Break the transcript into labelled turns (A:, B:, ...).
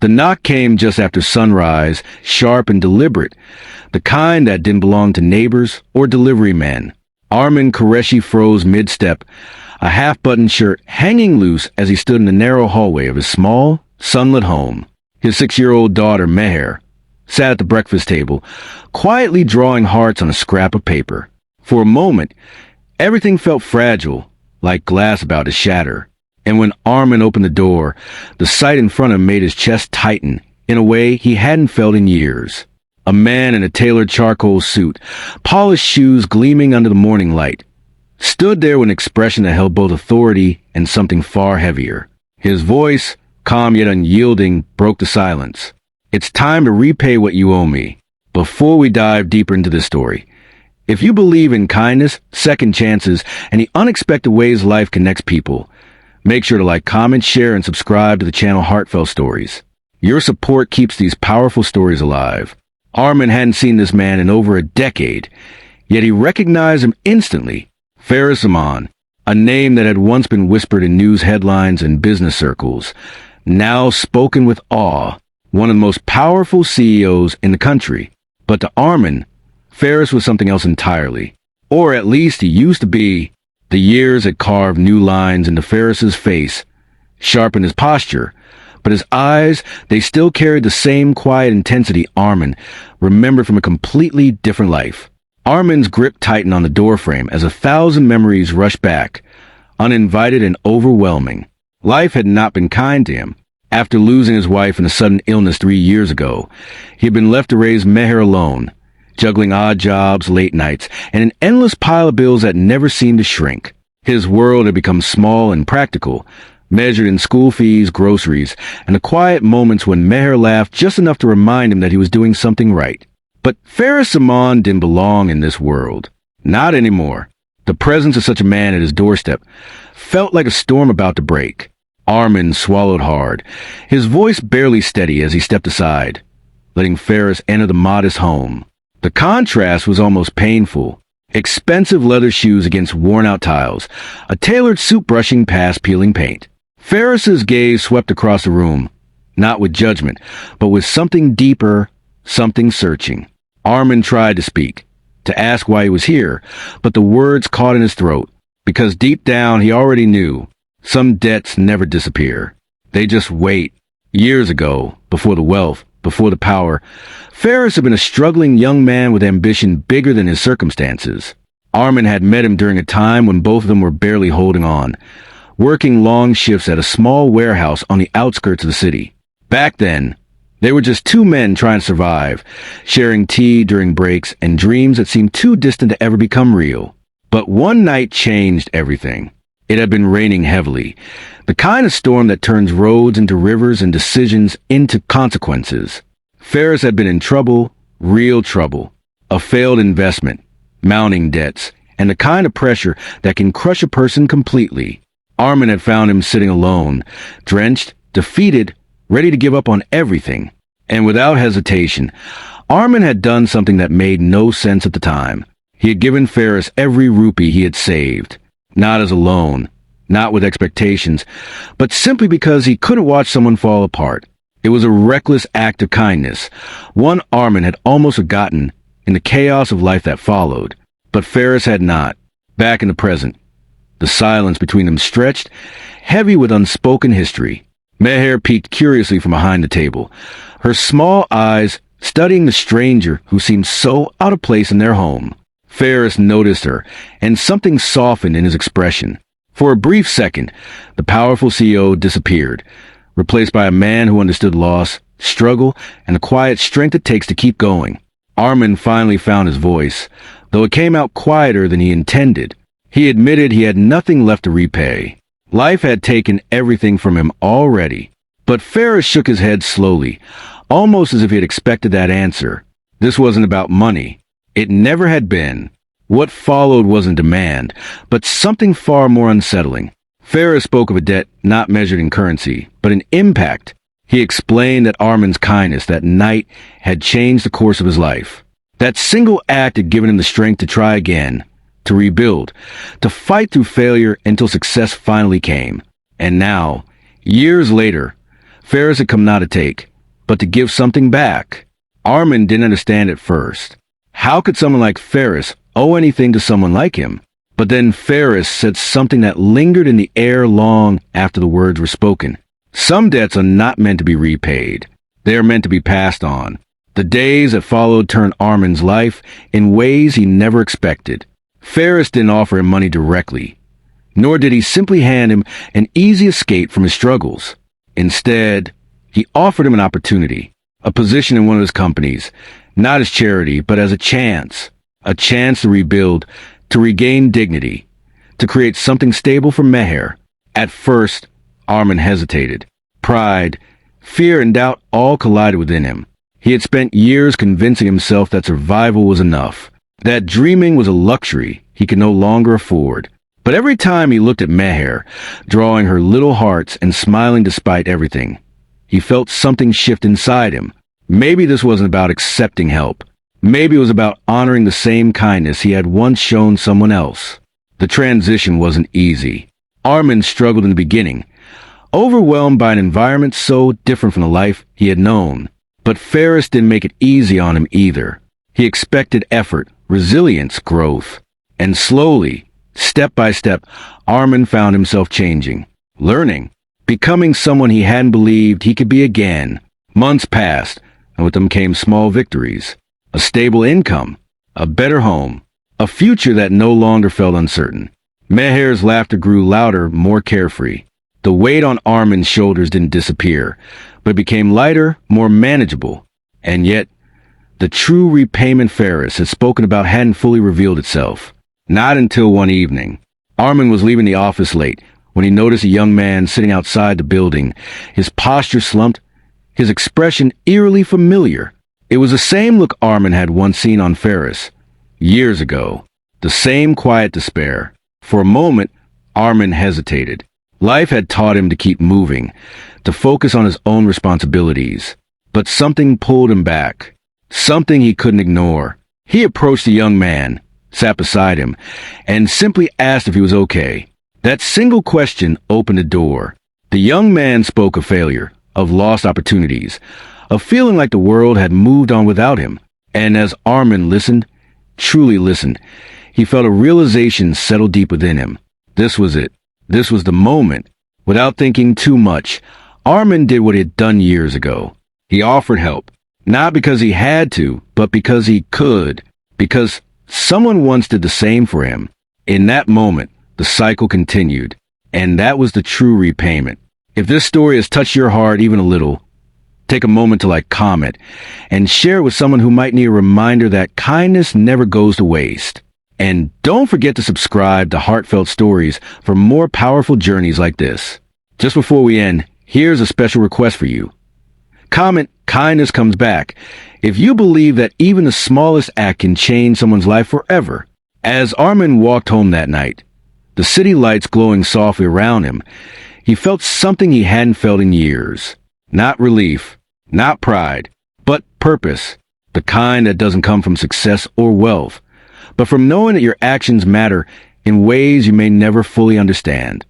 A: The knock came just after sunrise, sharp and deliberate, the kind that didn't belong to neighbors or delivery men. Armin Qureshi froze mid-step, a half-buttoned shirt hanging loose as he stood in the narrow hallway of his small, sunlit home. His 6-year-old daughter, Meher, sat at the breakfast table, quietly drawing hearts on a scrap of paper. For a moment, everything felt fragile, like glass about to shatter. And when Armin opened the door, the sight in front of him made his chest tighten in a way he hadn't felt in years. A man in a tailored charcoal suit, polished shoes gleaming under the morning light, stood there with an expression that held both authority and something far heavier. His voice, calm yet unyielding, broke the silence. It's time to repay what you owe me. Before we dive deeper into this story, if you believe in kindness, second chances, and the unexpected ways life connects people, make sure to like, comment, share, and subscribe to the channel Heartfelt Stories. Your support keeps these powerful stories alive. Armin hadn't seen this man in over a decade, yet he recognized him instantly. Faris Zaman, a name that had once been whispered in news headlines and business circles, now spoken with awe, one of the most powerful CEOs in the country. But to Armin, Faris was something else entirely. Or at least he used to be. The years had carved new lines into Faris's face, sharpened his posture, but his eyes, they still carried the same quiet intensity Armin remembered from a completely different life. Armin's grip tightened on the doorframe as 1,000 memories rushed back, uninvited and overwhelming. Life had not been kind to him. After losing his wife in a sudden illness 3 years ago, he had been left to raise Meher alone, juggling odd jobs, late nights, and an endless pile of bills that never seemed to shrink. His world had become small and practical, measured in school fees, groceries, and the quiet moments when Meher laughed just enough to remind him that he was doing something right. But Faris Zaman didn't belong in this world. Not anymore. The presence of such a man at his doorstep felt like a storm about to break. Armin swallowed hard, his voice barely steady as he stepped aside, letting Faris enter the modest home. The contrast was almost painful. Expensive leather shoes against worn-out tiles, a tailored suit brushing past peeling paint. Faris's gaze swept across the room, not with judgment, but with something deeper, something searching. Armin tried to speak, to ask why he was here, but the words caught in his throat, because deep down he already knew some debts never disappear. They just wait. Years ago, before the wealth, before the power, Faris had been a struggling young man with ambition bigger than his circumstances. Armin had met him during a time when both of them were barely holding on, working long shifts at a small warehouse on the outskirts of the city. Back then, they were just two men trying to survive, sharing tea during breaks and dreams that seemed too distant to ever become real. But one night changed everything. It had been raining heavily, the kind of storm that turns roads into rivers and decisions into consequences. Faris had been in trouble, real trouble, a failed investment, mounting debts, and the kind of pressure that can crush a person completely. Armin had found him sitting alone, drenched, defeated, ready to give up on everything. And without hesitation, Armin had done something that made no sense at the time. He had given Faris every rupee he had saved. Not as a loan, not with expectations, but simply because he couldn't watch someone fall apart. It was a reckless act of kindness, one Armin had almost forgotten in the chaos of life that followed. But Faris had not. Back in the present, the silence between them stretched, heavy with unspoken history. Meher peeked curiously from behind the table, her small eyes studying the stranger who seemed so out of place in their home. Faris noticed her, and something softened in his expression. For a brief second, the powerful CEO disappeared, replaced by a man who understood loss, struggle, and the quiet strength it takes to keep going. Armin finally found his voice, though it came out quieter than he intended. He admitted he had nothing left to repay. Life had taken everything from him already. But Faris shook his head slowly, almost as if he had expected that answer. This wasn't about money. It never had been. What followed wasn't demand, but something far more unsettling. Faris spoke of a debt not measured in currency, but in impact. He explained that Armin's kindness that night had changed the course of his life. That single act had given him the strength to try again, to rebuild, to fight through failure until success finally came. And now, years later, Faris had come now to take. but to give something back. Armin didn't understand at first. How could someone like Ferris owe anything to someone like him? But then Ferris said something that lingered in the air long after the words were spoken. Some debts are not meant to be repaid. They are meant to be passed on. The days that followed turned Armin's life in ways he never expected. Ferris didn't offer him money directly, nor did he simply hand him an easy escape from his struggles. Instead, he offered him an opportunity, a position in one of his companies, not as charity, but as a chance to rebuild, to regain dignity, to create something stable for Meher. At first, Armin hesitated. Pride, fear, and doubt all collided within him. He had spent years convincing himself that survival was enough, that dreaming was a luxury he could no longer afford. But every time he looked at Meher, drawing her little hearts and smiling despite everything, he felt something shift inside him. Maybe this wasn't about accepting help. Maybe it was about honoring the same kindness he had once shown someone else. The transition wasn't easy. Armin struggled in the beginning, overwhelmed by an environment so different from the life he had known. But Ferris didn't make it easy on him either. He expected effort, resilience, growth. And slowly, step by step, Armin found himself changing, learning, becoming someone he hadn't believed he could be again. Months passed, and with them came small victories. A stable income, a better home, a future that no longer felt uncertain. Meher's laughter grew louder, more carefree. The weight on Armin's shoulders didn't disappear, but became lighter, more manageable. And yet, the true repayment Ferris had spoken about hadn't fully revealed itself. Not until one evening. Armin was leaving the office late when he noticed a young man sitting outside the building, his posture slumped, his expression eerily familiar. It was the same look Armin had once seen on Ferris, years ago. The same quiet despair. For a moment, Armin hesitated. Life had taught him to keep moving, to focus on his own responsibilities. But something pulled him back, something he couldn't ignore. He approached the young man, sat beside him, and simply asked if he was okay. That single question opened a door. The young man spoke of failure, of lost opportunities, of feeling like the world had moved on without him. And as Armin listened, truly listened, he felt a realization settle deep within him. This was it. This was the moment. Without thinking too much, Armin did what he had done years ago. He offered help, not because he had to, but because he could, because someone once did the same for him. In that moment, the cycle continued, and that was the true repayment. If this story has touched your heart even a little, take a moment to comment, and share it with someone who might need a reminder that kindness never goes to waste. And don't forget to subscribe to Heartfelt Stories for more powerful journeys like this. Just before we end, here's a special request for you. Comment, kindness comes back, if you believe that even the smallest act can change someone's life forever. As Armin walked home that night, the city lights glowing softly around him, he felt something he hadn't felt in years. Not relief, not pride, but purpose. The kind that doesn't come from success or wealth, but from knowing that your actions matter in ways you may never fully understand.